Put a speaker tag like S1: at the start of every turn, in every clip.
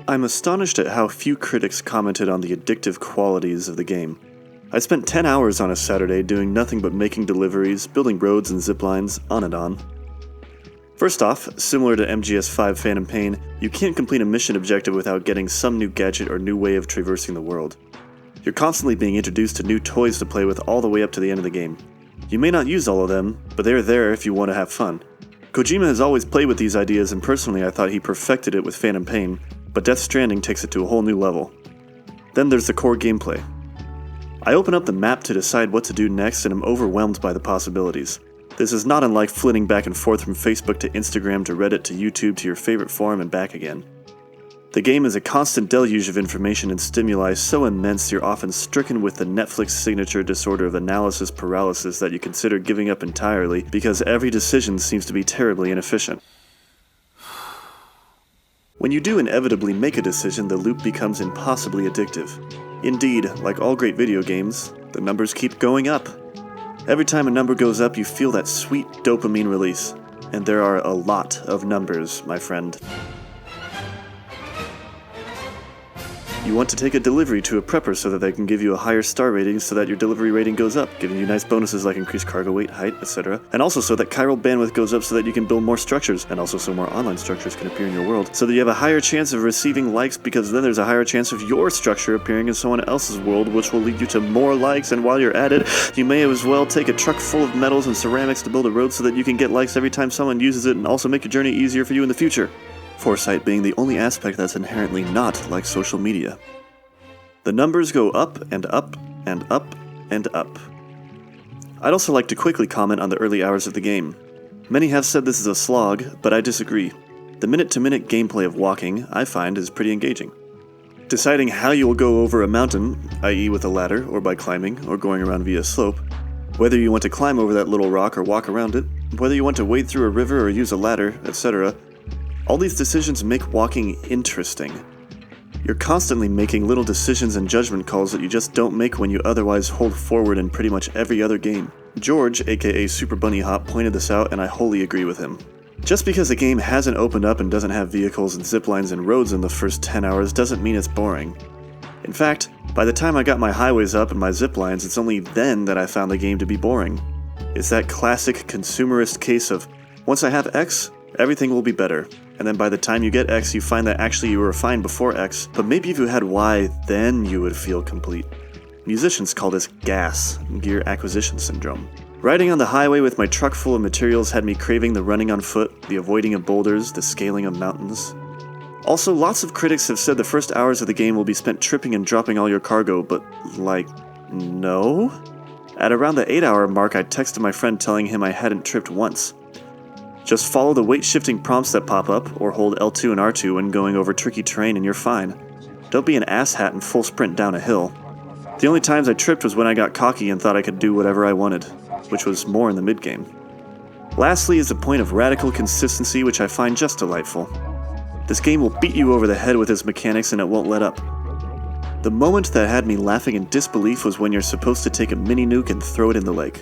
S1: I'm astonished at how few critics commented on the addictive qualities of the game. I spent 10 hours on a Saturday doing nothing but making deliveries, building roads and ziplines, on and on. First off, similar to MGS5 Phantom Pain, you can't complete a mission objective without getting some new gadget or new way of traversing the world. You're constantly being introduced to new toys to play with all the way up to the end of the game. You may not use all of them, but they're there if you want to have fun. Kojima has always played with these ideas, and personally I thought he perfected it with Phantom Pain, but Death Stranding takes it to a whole new level. Then there's the core gameplay. I open up the map to decide what to do next and am overwhelmed by the possibilities. This is not unlike flitting back and forth from Facebook to Instagram to Reddit to YouTube to your favorite forum and back again. The game is a constant deluge of information and stimuli so immense you're often stricken with the Netflix signature disorder of analysis paralysis that you consider giving up entirely because every decision seems to be terribly inefficient. When you do inevitably make a decision, the loop becomes impossibly addictive. Indeed, like all great video games, the numbers keep going up. Every time a number goes up, you feel that sweet dopamine release. And there are a lot of numbers, my friend. You want to take a delivery to a prepper so that they can give you a higher star rating so that your delivery rating goes up, giving you nice bonuses like increased cargo weight, height, etc. And also so that chiral bandwidth goes up so that you can build more structures, and also so more online structures can appear in your world, so that you have a higher chance of receiving likes because then there's a higher chance of your structure appearing in someone else's world, which will lead you to more likes, and while you're at it, you may as well take a truck full of metals and ceramics to build a road so that you can get likes every time someone uses it and also make your journey easier for you in the future. Foresight being the only aspect that's inherently not like social media. The numbers go up and up and up and up. I'd also like to quickly comment on the early hours of the game. Many have said this is a slog, but I disagree. The minute-to-minute gameplay of walking, I find, is pretty engaging. Deciding how you will go over a mountain, i.e. with a ladder, or by climbing, or going around via slope, whether you want to climb over that little rock or walk around it, whether you want to wade through a river or use a ladder, etc., all these decisions make walking interesting. You're constantly making little decisions and judgment calls that you just don't make when you otherwise hold forward in pretty much every other game. George, aka Super Bunny Hop, pointed this out and I wholly agree with him. Just because a game hasn't opened up and doesn't have vehicles and ziplines and roads in the first 10 hours doesn't mean it's boring. In fact, by the time I got my highways up and my ziplines, it's only then that I found the game to be boring. It's that classic consumerist case of, once I have X, everything will be better. And then by the time you get X, you find that actually you were fine before X, but maybe if you had Y, then you would feel complete. Musicians call this GAS, Gear Acquisition Syndrome. Riding on the highway with my truck full of materials had me craving the running on foot, the avoiding of boulders, the scaling of mountains. Also, lots of critics have said the first hours of the game will be spent tripping and dropping all your cargo, but no? At around the 8-hour mark, I texted my friend telling him I hadn't tripped once. Just follow the weight-shifting prompts that pop up, or hold L2 and R2 when going over tricky terrain and you're fine. Don't be an asshat and full sprint down a hill. The only times I tripped was when I got cocky and thought I could do whatever I wanted, which was more in the mid-game. Lastly is the point of radical consistency, which I find just delightful. This game will beat you over the head with its mechanics and it won't let up. The moment that had me laughing in disbelief was when you're supposed to take a mini-nuke and throw it in the lake.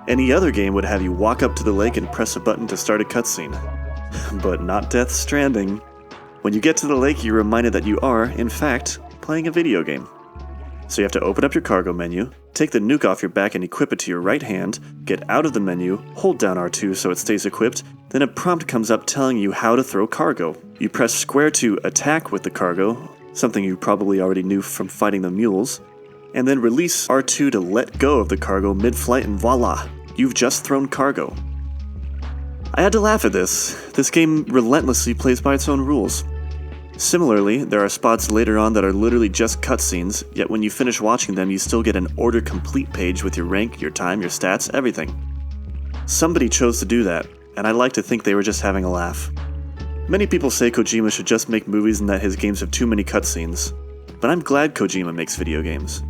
S1: Any other game would have you walk up to the lake and press a button to start a cutscene. But not Death Stranding. When you get to the lake, you're reminded that you are, in fact, playing a video game. So you have to open up your cargo menu, take the nuke off your back and equip it to your right hand, get out of the menu, hold down R2 so it stays equipped, then a prompt comes up telling you how to throw cargo. You press square to attack with the cargo, something you probably already knew from fighting the mules, and then release R2 to let go of the cargo mid-flight and voila! You've just thrown cargo. I had to laugh at this. This game relentlessly plays by its own rules. Similarly, there are spots later on that are literally just cutscenes, yet when you finish watching them you still get an order complete page with your rank, your time, your stats, everything. Somebody chose to do that, and I like to think they were just having a laugh. Many people say Kojima should just make movies and that his games have too many cutscenes, but I'm glad Kojima makes video games.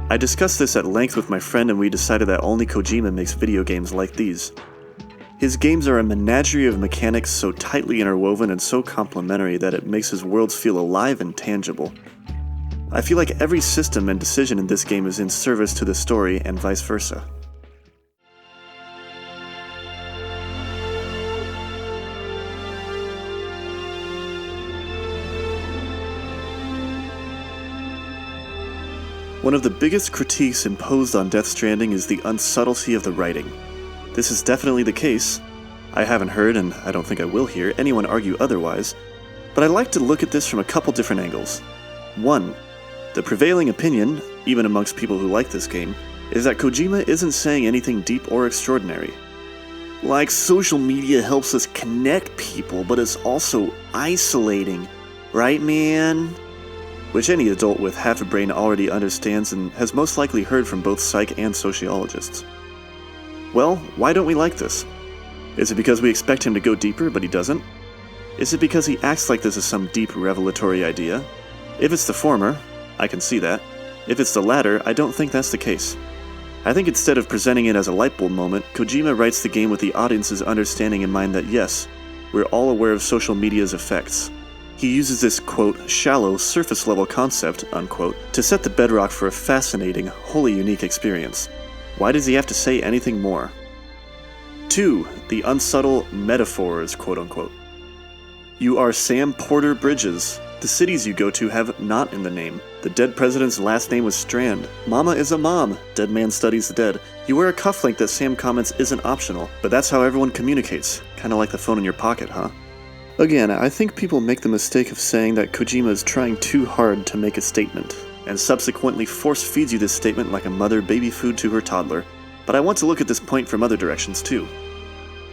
S1: I discussed this at length with my friend and we decided that only Kojima makes video games like these. His games are a menagerie of mechanics so tightly interwoven and so complementary that it makes his worlds feel alive and tangible. I feel like every system and decision in this game is in service to the story and vice versa. One of the biggest critiques imposed on Death Stranding is the unsubtlety of the writing. This is definitely the case. I haven't heard, and I don't think I will hear, anyone argue otherwise, but I like to look at this from a couple different angles. 1. The prevailing opinion, even amongst people who like this game, is that Kojima isn't saying anything deep or extraordinary. Like, social media helps us connect people, but it's also isolating, right, man? Which any adult with half a brain already understands and has most likely heard from both psych and sociologists. Well, why don't we like this? Is it because we expect him to go deeper, but he doesn't? Is it because he acts like this is some deep revelatory idea? If it's the former, I can see that. If it's the latter, I don't think that's the case. I think instead of presenting it as a lightbulb moment, Kojima writes the game with the audience's understanding in mind that yes, we're all aware of social media's effects. He uses this, quote, shallow, surface-level concept, unquote, to set the bedrock for a fascinating, wholly unique experience. Why does he have to say anything more? 2. The unsubtle metaphors, quote-unquote. You are Sam Porter Bridges. The cities you go to have not in the name. The dead president's last name was Strand. Mama is a mom. Dead man studies the dead. You wear a cufflink that Sam comments isn't optional, but that's how everyone communicates. Kinda like the phone in your pocket, huh? Again, I think people make the mistake of saying that Kojima is trying too hard to make a statement, and subsequently force-feeds you this statement like a mother baby food to her toddler. But I want to look at this point from other directions too.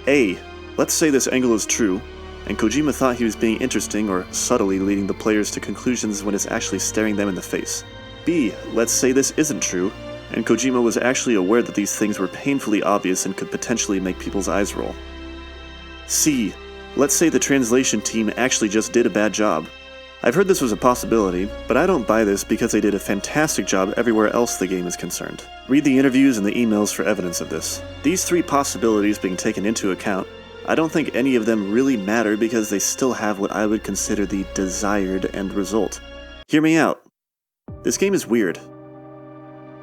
S1: A. Let's say this angle is true, and Kojima thought he was being interesting or subtly leading the players to conclusions when it's actually staring them in the face. B. Let's say this isn't true, and Kojima was actually aware that these things were painfully obvious and could potentially make people's eyes roll. C. Let's say the translation team actually just did a bad job. I've heard this was a possibility, but I don't buy this because they did a fantastic job everywhere else the game is concerned. Read the interviews and the emails for evidence of this. These 3 possibilities being taken into account, I don't think any of them really matter because they still have what I would consider the desired end result. Hear me out. This game is weird.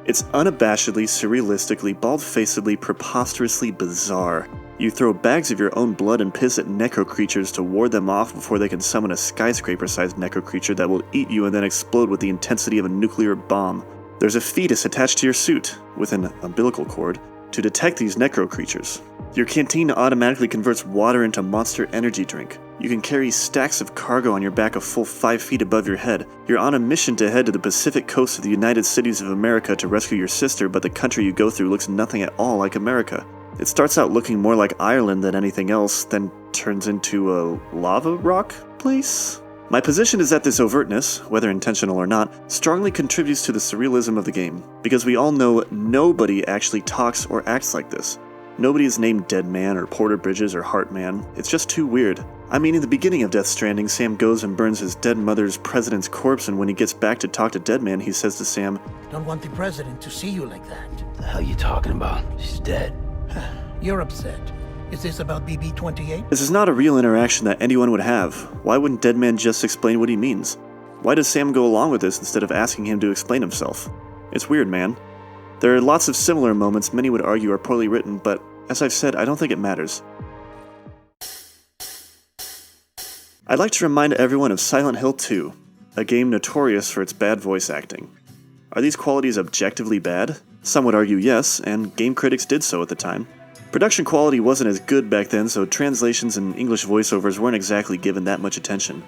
S1: It's unabashedly, surrealistically, bald-facedly, preposterously bizarre. You throw bags of your own blood and piss at necro-creatures to ward them off before they can summon a skyscraper-sized necro-creature that will eat you and then explode with the intensity of a nuclear bomb. There's a fetus attached to your suit, with an umbilical cord, to detect these necro-creatures. Your canteen automatically converts water into Monster Energy drink. You can carry stacks of cargo on your back a full 5 feet above your head. You're on a mission to head to the Pacific coast of the United Cities of America to rescue your sister, but the country you go through looks nothing at all like America. It starts out looking more like Ireland than anything else, then turns into a lava rock place? My position is that this overtness, whether intentional or not, strongly contributes to the surrealism of the game, because we all know nobody actually talks or acts like this. Nobody is named Dead Man or Porter Bridges or Heartman. It's just too weird. I mean, in the beginning of Death Stranding, Sam goes and burns his dead mother's president's corpse, and when he gets back to talk to Dead Man, he says to Sam,
S2: "Don't want the president to see you like that."
S3: The hell you talking about? She's dead.
S2: You're upset. Is this about BB-28?
S1: This is not a real interaction that anyone would have. Why wouldn't Dead Man just explain what he means? Why does Sam go along with this instead of asking him to explain himself? It's weird, man. There are lots of similar moments many would argue are poorly written, but as I've said, I don't think it matters. I'd like to remind everyone of Silent Hill 2, a game notorious for its bad voice acting. Are these qualities objectively bad? Some would argue yes, and game critics did so at the time. Production quality wasn't as good back then, so translations and English voiceovers weren't exactly given that much attention.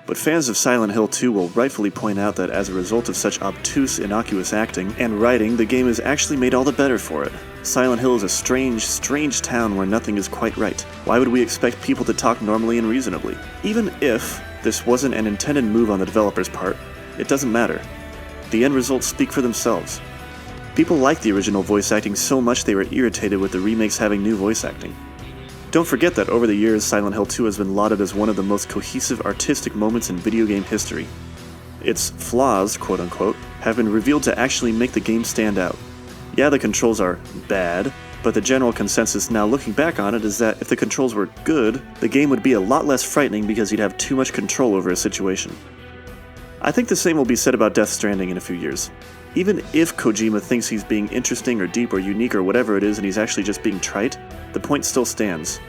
S1: But fans of Silent Hill 2 will rightfully point out that as a result of such obtuse, innocuous acting and writing, the game is actually made all the better for it. Silent Hill is a strange, strange town where nothing is quite right. Why would we expect people to talk normally and reasonably? Even if this wasn't an intended move on the developer's part, it doesn't matter. The end results speak for themselves. People liked the original voice acting so much they were irritated with the remakes having new voice acting. Don't forget that over the years, Silent Hill 2 has been lauded as one of the most cohesive artistic moments in video game history. Its flaws, quote-unquote, have been revealed to actually make the game stand out. Yeah, the controls are bad, but the general consensus now looking back on it is that if the controls were good, the game would be a lot less frightening because you'd have too much control over a situation. I think the same will be said about Death Stranding in a few years. Even if Kojima thinks he's being interesting or deep or unique or whatever it is and he's actually just being trite, the point still stands.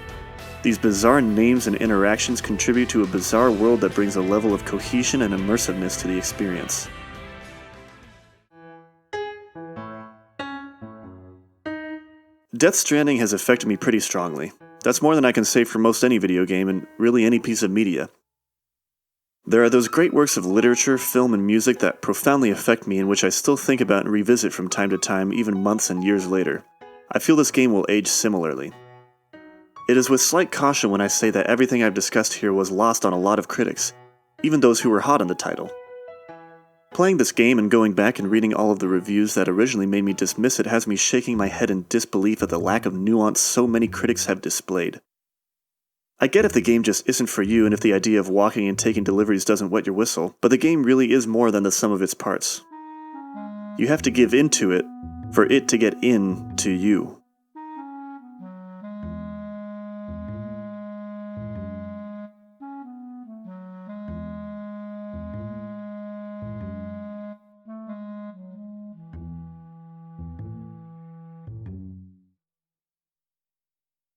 S1: These bizarre names and interactions contribute to a bizarre world that brings a level of cohesion and immersiveness to the experience. Death Stranding has affected me pretty strongly. That's more than I can say for most any video game and really any piece of media. There are those great works of literature, film, and music that profoundly affect me and which I still think about and revisit from time to time, even months and years later. I feel this game will age similarly. It is with slight caution when I say that everything I've discussed here was lost on a lot of critics, even those who were hot on the title. Playing this game and going back and reading all of the reviews that originally made me dismiss it has me shaking my head in disbelief at the lack of nuance so many critics have displayed. I get if the game just isn't for you and if the idea of walking and taking deliveries doesn't wet your whistle, but the game really is more than the sum of its parts. You have to give in to it for it to get in to you.